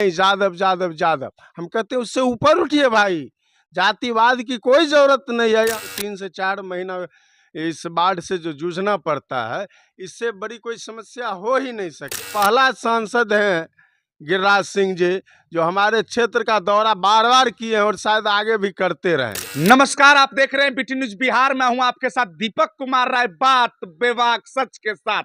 यादव यादव यादव, हम कहते हैं उससे ऊपर उठिए भाई। जातिवाद की कोई जरूरत नहीं है। 3 से 4 महीना इस बाढ़ से जो जूझना पड़ता है, इससे बड़ी कोई समस्या हो ही नहीं सकती। पहला सांसद हैं गिरिराज सिंह जी, जो हमारे क्षेत्र का दौरा बार बार किए हैं और शायद आगे भी करते रहें। नमस्कार, आप देख रहे हैं बीटी न्यूज बिहार। मैं हूं आपके साथ दीपक कुमार राय, बात बेबाक सच के साथ।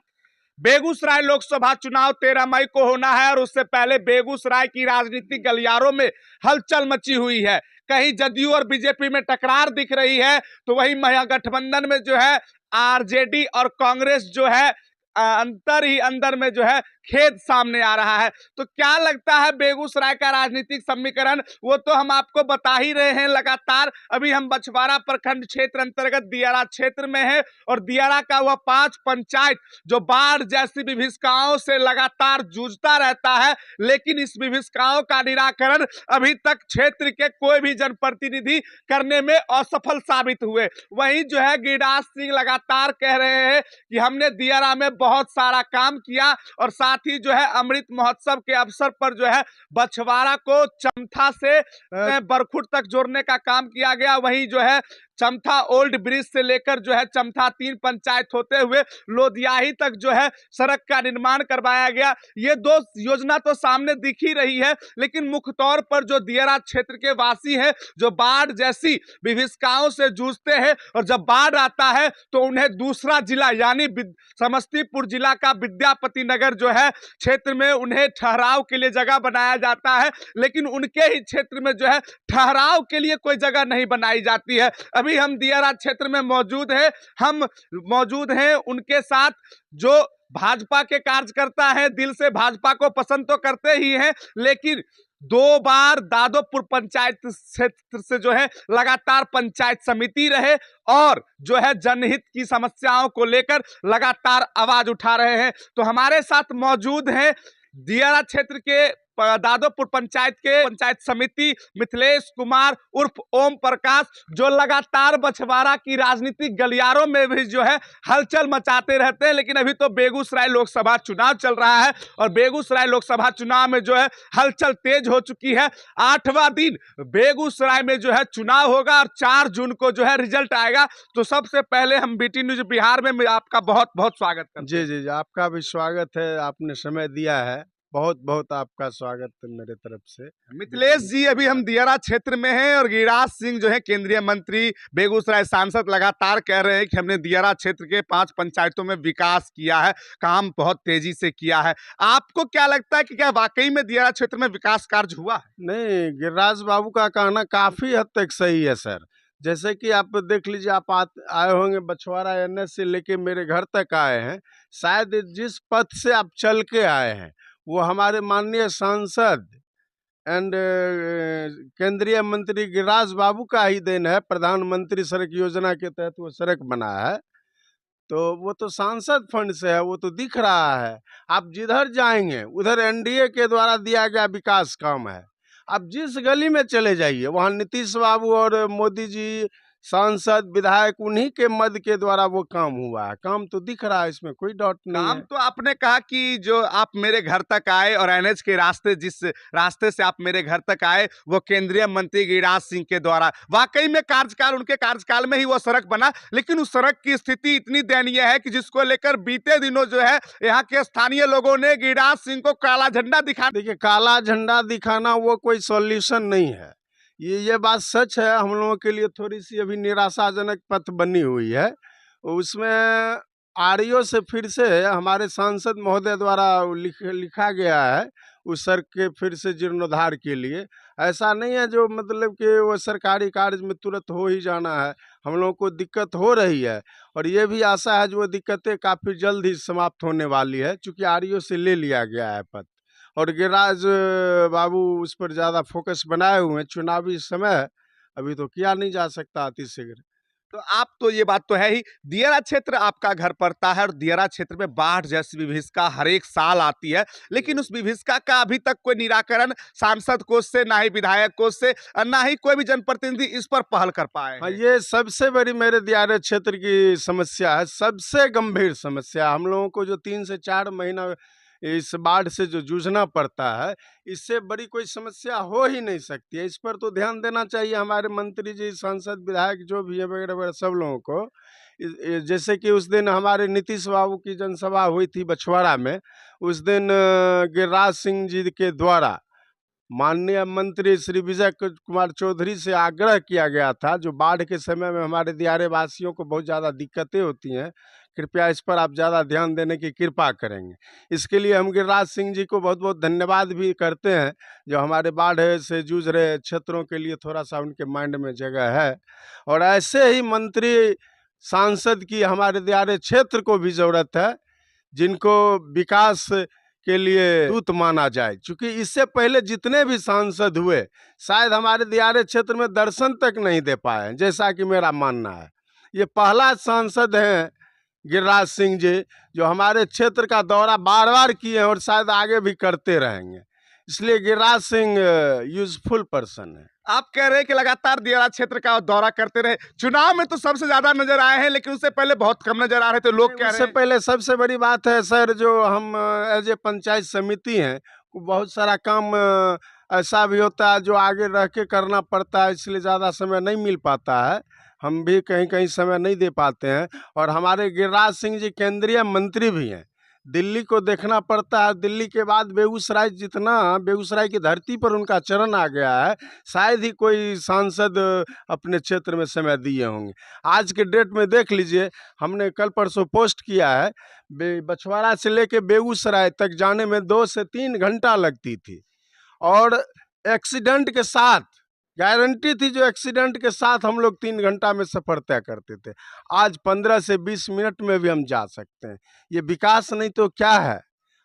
बेगूसराय लोकसभा चुनाव 13 मई को होना है और उससे पहले बेगूसराय की राजनीतिक गलियारों में हलचल मची हुई है। कहीं जदयू और बीजेपी में टकरार दिख रही है, तो वहीं महागठबंधन में जो है आरजेडी और कांग्रेस जो है अंतर ही अंदर में जो है खेद सामने आ रहा है। तो क्या लगता है बेगूसराय का राजनीतिक समीकरण, वो तो हम आपको बता ही रहे हैं लगातार। अभी हम बछवाड़ा प्रखंड क्षेत्र अंतर्गत दियारा क्षेत्र में है और दियारा का वह 5 पंचायत जो बाढ़ जैसी विभीषिकाओं से लगातार जूझता रहता है, लेकिन इस विभीषिकाओं का निराकरण अभी तक क्षेत्र के कोई भी जनप्रतिनिधि करने में असफल साबित हुए। वहीं जो है गिरिराज सिंह लगातार कह रहे हैं कि हमने दियारा में बहुत सारा काम किया और साथ ही जो है अमृत महोत्सव के अवसर पर जो है बछवाड़ा को चमथा से बरखुट तक जोड़ने का काम किया गया। वहीं जो है चमथा ओल्ड ब्रिज से लेकर जो है चमथा 3 पंचायत होते हुए लोदियाही तक जो है सड़क का निर्माण करवाया गया। ये 2 योजना तो सामने दिख ही रही है, लेकिन मुख्य तौर पर जो दियारा क्षेत्र के वासी हैं, जो बाढ़ जैसी विभीषिकाओं से जूझते हैं और जब बाढ़ आता है तो उन्हें दूसरा जिला यानी समस्तीपुर जिला का विद्यापति नगर जो है क्षेत्र में उन्हें ठहराव के लिए जगह बनाया जाता है, लेकिन उनके ही क्षेत्र में जो है ठहराव के लिए कोई जगह नहीं बनाई जाती है। अभी हम दियारा क्षेत्र में मौजूद हैं, हम मौजूद हैं उनके साथ जो भाजपा के कार्यकर्ता हैं, दिल से भाजपा को पसंद तो करते ही हैं, लेकिन 2 बार दादोपुर पंचायत क्षेत्र से जो है लगातार पंचायत समिति रहे और जो है जनहित की समस्याओं को लेकर लगातार आवाज उठा रहे हैं। तो हमारे साथ मौजूद हैं दियारा क्षेत्र के दादोपुर पंचायत के पंचायत समिति मिथिलेश कुमार उर्फ ओम प्रकाश, जो लगातार बछवाड़ा की राजनीतिक गलियारों में भी जो है हलचल मचाते रहते हैं। लेकिन अभी तो बेगूसराय लोकसभा चुनाव चल रहा है और बेगूसराय लोकसभा चुनाव में जो है हलचल तेज हो चुकी है। 8वां दिन बेगूसराय में जो है चुनाव होगा और 4 जून को जो है रिजल्ट आएगा। तो सबसे पहले हम बीटी न्यूज बिहार में आपका बहुत बहुत स्वागत करते हैं। जी, आपका भी स्वागत है, आपने समय दिया है, बहुत बहुत आपका स्वागत है मेरे तरफ से। मिथिलेश जी, अभी हम दियारा क्षेत्र में हैं और गिरिराज सिंह जो है केंद्रीय मंत्री, बेगूसराय सांसद लगातार कह रहे हैं कि हमने दियारा क्षेत्र के 5 पंचायतों में विकास किया है, काम बहुत तेजी से किया है। आपको क्या लगता है कि क्या वाकई में दियारा क्षेत्र में विकास कार्य हुआ है? नहीं, गिरिराज बाबू का कहना काफी हद तक सही है सर। जैसे कि आप देख लीजिए, आप आए होंगे बछवाड़ा एनएच से लेके मेरे घर तक आए हैं। शायद जिस पथ से आप चल के आए हैं वो हमारे माननीय सांसद एंड केंद्रीय मंत्री गिरिराज बाबू का ही देन है। प्रधानमंत्री सड़क योजना के तहत वो सड़क बना है, तो वो तो सांसद फंड से है, वो तो दिख रहा है। आप जिधर जाएंगे उधर एनडीए के द्वारा दिया गया विकास काम है। आप जिस गली में चले जाइए वहाँ नीतीश बाबू और मोदी जी, सांसद विधायक, उन्हीं के मद के द्वारा वो काम हुआ है। काम तो दिख रहा है, इसमें कोई डाउट नहीं काम है। तो आपने कहा कि जो आप मेरे घर तक आए और एनएच के रास्ते, जिस रास्ते से आप मेरे घर तक आए, वो केंद्रीय मंत्री गिरिराज सिंह के द्वारा वाकई में कार्यकाल, उनके कार्यकाल में ही वो सड़क बना। लेकिन उस सड़क की स्थिति इतनी दयनीय है कि जिसको लेकर बीते दिनों जो है यहाँ के स्थानीय लोगों ने गिरिराज सिंह को काला झंडा दिखा। देखिए, काला झंडा दिखाना वो कोई सॉल्यूशन नहीं है। ये बात सच है, हम लोगों के लिए थोड़ी सी अभी निराशाजनक पथ बनी हुई है। उसमें आरईओ से फिर से हमारे सांसद महोदय द्वारा लिखा गया है उस सड़क के फिर से जीर्णोद्धार के लिए। ऐसा नहीं है जो मतलब कि वो सरकारी कार्य में तुरंत हो ही जाना है। हम लोगों को दिक्कत हो रही है और ये भी आशा है जो वो दिक्कतें काफ़ी जल्द ही समाप्त होने वाली है, चूँकि आरईओ से ले लिया गया है पद। और गिरिराज बाबू उस पर ज़्यादा फोकस बनाए हुए हैं। चुनावी समय अभी तो किया नहीं जा सकता अतिशीघ्र। तो आप तो ये बात तो है ही, दियारा क्षेत्र आपका घर पड़ता है और दियारा क्षेत्र में बाढ़ जैसी विभीषिका हर एक साल आती है, लेकिन उस विभीषिका का अभी तक कोई निराकरण सांसद कोष से, ना ही विधायक कोष से, ना ही कोई भी जनप्रतिनिधि इस पर पहल कर पाए। हाँ, ये सबसे बड़ी मेरे दियारा क्षेत्र की समस्या है, सबसे गंभीर समस्या। हम लोगों को जो 3 से 4 महीना इस बाढ़ से जो जूझना पड़ता है, इससे बड़ी कोई समस्या हो ही नहीं सकती है। इस पर तो ध्यान देना चाहिए हमारे मंत्री जी, सांसद, विधायक जो भी है वगैरह वगैरह सब लोगों को। जैसे कि उस दिन हमारे नीतीश बाबू की जनसभा हुई थी बछवाड़ा में, उस दिन गिरिराज सिंह जी के द्वारा माननीय मंत्री श्री विजय कुमार चौधरी से आग्रह किया गया था, जो बाढ़ के समय में हमारे दियारे वासियों को बहुत ज़्यादा दिक्कतें होती हैं, कृपया इस पर आप ज़्यादा ध्यान देने की कृपा करेंगे। इसके लिए हम गिरिराज सिंह जी को बहुत बहुत धन्यवाद भी करते हैं, जो हमारे बाढ़ से जूझ रहे क्षेत्रों के लिए थोड़ा सा उनके माइंड में जगह है। और ऐसे ही मंत्री सांसद की हमारे दियारे क्षेत्र को भी ज़रूरत है, जिनको विकास के लिए दूत माना जाए। क्योंकि इससे पहले जितने भी सांसद हुए, शायद हमारे दियारे क्षेत्र में दर्शन तक नहीं दे पाए, जैसा कि मेरा मानना है। ये पहला सांसद हैं गिरिराज सिंह जी, जो हमारे क्षेत्र का दौरा बार बार किए हैं और शायद आगे भी करते रहेंगे। इसलिए गिरिराज सिंह यूजफुल पर्सन है। आप कह रहे हैं कि लगातार दियारा क्षेत्र का दौरा करते रहे, चुनाव में तो सबसे ज्यादा नजर आए हैं, लेकिन उससे पहले बहुत कम नजर आ रहे थे, लोग कह रहे उससे हैं। पहले सबसे बड़ी बात है सर, जो हम एज ए पंचायत समिति हैं, बहुत सारा काम ऐसा भी होता है जो आगे रह के करना पड़ता है, इसलिए ज़्यादा समय नहीं मिल पाता है। हम भी कहीं कहीं समय नहीं दे पाते हैं। और हमारे गिरिराज सिंह जी केंद्रीय मंत्री भी हैं, दिल्ली को देखना पड़ता है। दिल्ली के बाद बेगूसराय, जितना बेगूसराय की धरती पर उनका चरण आ गया है, शायद ही कोई सांसद अपने क्षेत्र में समय दिए होंगे। आज के डेट में देख लीजिए, हमने कल परसों पोस्ट किया है, बछवाड़ा से लेके बेगूसराय तक जाने में 2 से 3 घंटा लगती थी, और एक्सीडेंट के साथ गारंटी थी, जो एक्सीडेंट के साथ हम लोग 3 घंटा में सफ़र तय करते थे। आज 15 से 20 मिनट में भी हम जा सकते हैं। ये विकास नहीं तो क्या है?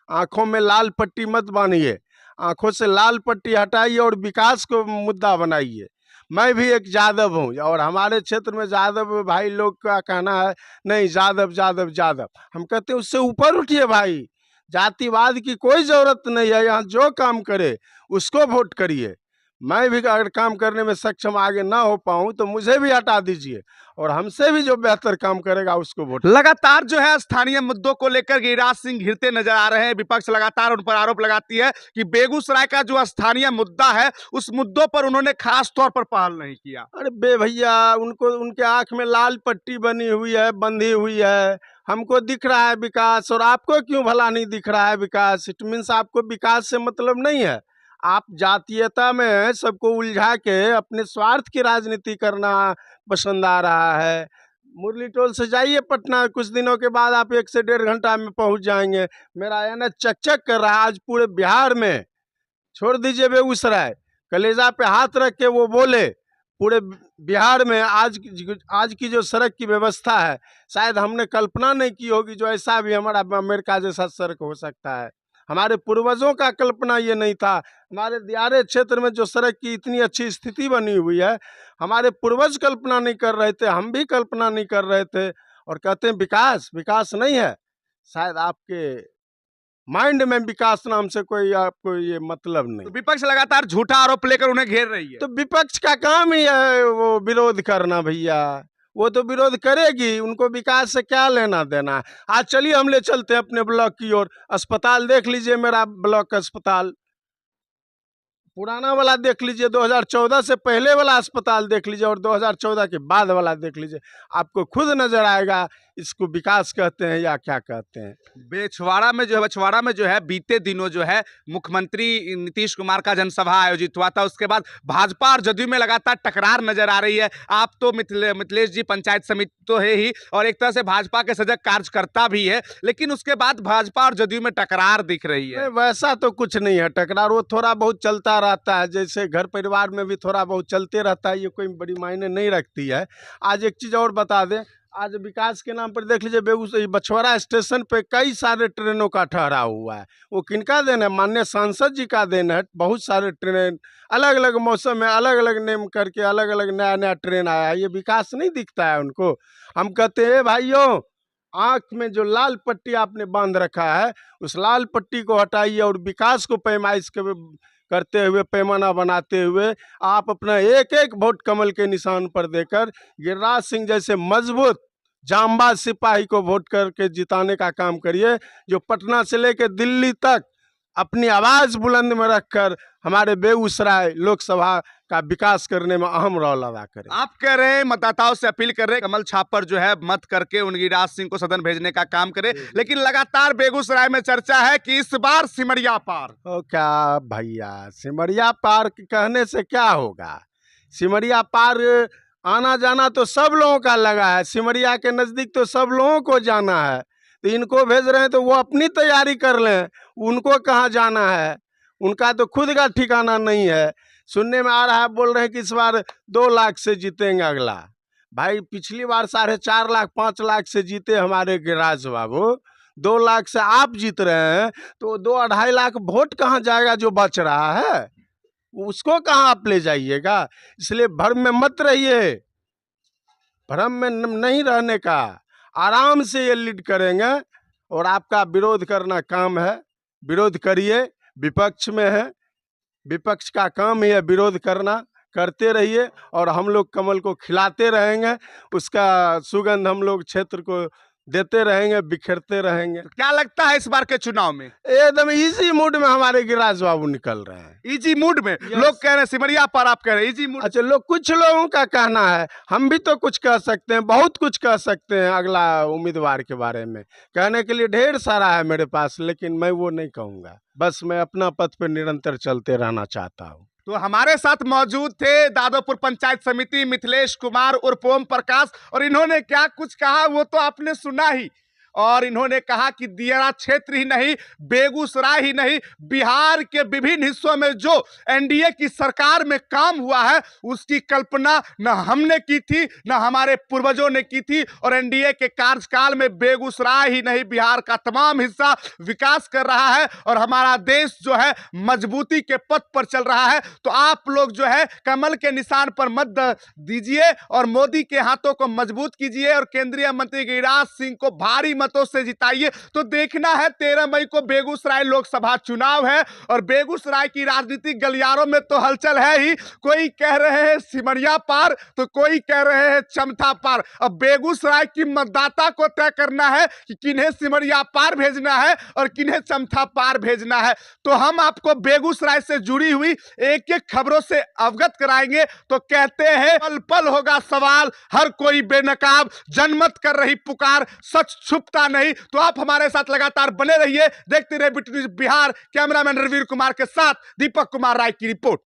आंखों में लाल पट्टी मत बांधिए, आंखों से लाल पट्टी हटाइए और विकास को मुद्दा बनाइए। मैं भी एक यादव हूँ, और हमारे क्षेत्र में यादव भाई लोग का कहना है, नहीं यादव यादव यादव। हम कहते हैं उससे ऊपर उठिए भाई, जातिवाद की कोई ज़रूरत नहीं है। यहाँ जो काम करे उसको वोट करिए। मैं भी अगर काम करने में सक्षम आगे ना हो पाऊँ तो मुझे भी हटा दीजिए, और हमसे भी जो बेहतर काम करेगा उसको वोट। लगातार जो है स्थानीय मुद्दों को लेकर गिरिराज सिंह घिरते नजर आ रहे हैं। विपक्ष लगातार उन पर आरोप लगाती है कि बेगूसराय का जो स्थानीय मुद्दा है, उस मुद्दों पर उन्होंने खास तौर पर पहल नहीं किया। अरे बे भैया, उनको उनके आंख में लाल पट्टी बनी हुई है, बंधी हुई है। हमको दिख रहा है विकास, और आपको क्यों भला नहीं दिख रहा है विकास? इट मीन्स आपको विकास से मतलब नहीं है। आप जातीयता में सबको उलझा के अपने स्वार्थ की राजनीति करना पसंद आ रहा है। मुरली टोल से जाइए पटना, कुछ दिनों के बाद आप 1 से 1.5 घंटा में पहुंच जाएंगे। मेरा एनएच चक कर रहा है आज पूरे बिहार में, छोड़ दीजिए बेगूसराय। कलेजा पे हाथ रख के वो बोले, पूरे बिहार में आज की जो सड़क की व्यवस्था है, शायद हमने कल्पना नहीं की होगी, जो ऐसा भी हमारा अमेरिका जैसा सड़क हो सकता है। हमारे पूर्वजों का कल्पना ये नहीं था। हमारे दियारे क्षेत्र में जो सड़क की इतनी अच्छी स्थिति बनी हुई है, हमारे पूर्वज कल्पना नहीं कर रहे थे, हम भी कल्पना नहीं कर रहे थे। और कहते हैं विकास, विकास नहीं है। शायद आपके माइंड में विकास नाम से कोई आपको ये मतलब नहीं। तो विपक्ष लगातार झूठा आरोप लेकर उन्हें घेर रही है। तो विपक्ष का काम ही है वो विरोध करना भैया, वो तो विरोध करेगी, उनको विकास से क्या लेना देना है। आज चलिए हम ले चलते हैं अपने ब्लॉक की ओर। अस्पताल देख लीजिए, मेरा ब्लॉक अस्पताल पुराना वाला देख लीजिए, 2014 से पहले वाला अस्पताल देख लीजिए, और 2014 के बाद वाला देख लीजिए, आपको खुद नजर आएगा इसको विकास कहते हैं या क्या कहते हैं। बछवाड़ा में जो है बीते दिनों जो है मुख्यमंत्री नीतीश कुमार का जनसभा आयोजित हुआ था। उसके बाद भाजपा और जदयू में लगातार टकरार नजर आ रही है। आप तो मिथिलेश जी पंचायत समिति तो है ही, और एक तरह से भाजपा के सजग कार्यकर्ता भी है, लेकिन उसके बाद भाजपा और जदयू में टकरार दिख रही है। वैसा तो कुछ नहीं है टकरार, वो थोड़ा बहुत चलता रहता है, जैसे घर परिवार में भी थोड़ा बहुत चलते रहता है, ये कोई बड़ी मायने नहीं रखती है। आज एक चीज़ और बता दें, आज विकास के नाम पर देख लीजिए, बेगूसराय बछवाड़ा स्टेशन पे कई सारे ट्रेनों का ठहराव हुआ है। वो किनका देन है? माननीय सांसद जी का देन है। बहुत सारे ट्रेन अलग अलग मौसम में अलग अलग नेम करके अलग अलग नया नया ट्रेन आया है। ये विकास नहीं दिखता है उनको? हम कहते हैं भाइयों, आँख में जो लाल पट्टी आपने बांध रखा है, उस लाल पट्टी को हटाइए और विकास को पैमाइश करते हुए, पैमाना बनाते हुए आप अपना एक एक वोट कमल के निशान पर देकर गिरिराज सिंह जैसे मजबूत जांबाज सिपाही को वोट करके जिताने का काम करिए, जो पटना से लेकर दिल्ली तक अपनी आवाज बुलंद में रखकर हमारे बेगूसराय लोकसभा का विकास करने में अहम रोल अदा करे। आप कह रहे हैं, मतदाताओं से अपील कर रहे हैं, कमल छाप पर जो है मत करके उन गिरिराज सिंह को सदन भेजने का काम करे, लेकिन लगातार बेगूसराय में चर्चा है कि इस बार सिमरिया पार। ओ क्या भैया, सिमरिया पार कहने से क्या होगा? सिमरिया पार आना जाना तो सब लोगों का लगा है, सिमरिया के नजदीक तो सब लोगों को जाना है, तो इनको भेज रहे हैं तो वो अपनी तैयारी कर लें, उनको कहाँ जाना है, उनका तो खुद का ठिकाना नहीं है। सुनने में आ रहा है, बोल रहे हैं कि इस बार 2 लाख से जीतेंगे अगला। भाई पिछली बार 4.5 लाख 5 लाख से जीते हमारे गिरिराज बाबू, 2 लाख से आप जीत रहे हैं, तो 2-2.5 लाख वोट कहाँ जाएगा जो बच रहा है, उसको कहाँ आप ले जाइएगा? इसलिए भ्रम में मत रहिए, भ्रम में नहीं रहने का, आराम से ये लीड करेंगे और आपका विरोध करना काम है, विरोध करिए। विपक्ष में है, विपक्ष का काम है विरोध करना, करते रहिए और हम लोग कमल को खिलाते रहेंगे, उसका सुगंध हम लोग क्षेत्र को देते रहेंगे, बिखेरते रहेंगे। क्या लगता है इस बार के चुनाव में? एकदम इजी मूड में हमारे गिरिराज बाबू निकल रहे हैं। इजी मूड में लोग कह रहे हैं सिमरिया पर, आप कह रहे हैं इजी मूड। अच्छा, कुछ लोगों का कहना है, हम भी तो कुछ कह सकते हैं, बहुत कुछ कह सकते हैं अगला उम्मीदवार के बारे में, कहने के लिए ढेर सारा है मेरे पास, लेकिन मैं वो नहीं कहूँगा। बस मैं अपना पथ पर निरंतर चलते रहना चाहता हूँ। तो हमारे साथ मौजूद थे दादोपुर पंचायत समिति मिथिलेश कुमार उर्फ ओम प्रकाश, और इन्होंने क्या कुछ कहा वो तो आपने सुना ही। और इन्होंने कहा कि दियारा क्षेत्र ही नहीं, बेगूसराय ही नहीं, बिहार के विभिन्न हिस्सों में जो एनडीए की सरकार में काम हुआ है उसकी कल्पना न हमने की थी न हमारे पूर्वजों ने की थी, और एनडीए के कार्यकाल में बेगूसराय ही नहीं बिहार का तमाम हिस्सा विकास कर रहा है और हमारा देश जो है मजबूती के पथ पर चल रहा है। तो आप लोग जो है कमल के निशान पर मत दीजिए और मोदी के हाथों को मजबूत कीजिए और केंद्रीय मंत्री गिरिराज सिंह को भारी मतों से जिताइए। तो देखना है 13 मई को बेगूसराय लोकसभा चुनाव है और बेगूसराय की राजनीतिक गलियारों में तो हलचल है ही, कोई कह रहे हैं सिमरिया पार तो कोई कह रहे हैं चमथा पार। अब बेगूसराय की मतदाता को तय करना है कि किन्हें सिमरिया पार भेजना है और किन्हें चमथा पार भेजना है। तो हम आपको बेगूसराय से जुड़ी हुई एक एक खबरों से अवगत कराएंगे। तो कहते हैं पल पल होगा सवाल, हर कोई बेनकाब, जनमत कर रही पुकार, सच छुपता नहीं। तो आप हमारे साथ लगातार बने रहिए, देखते रहिए BT न्यूज़ बिहार। कैमरामैन रविर कुमार के साथ दीपक कुमार राय की रिपोर्ट।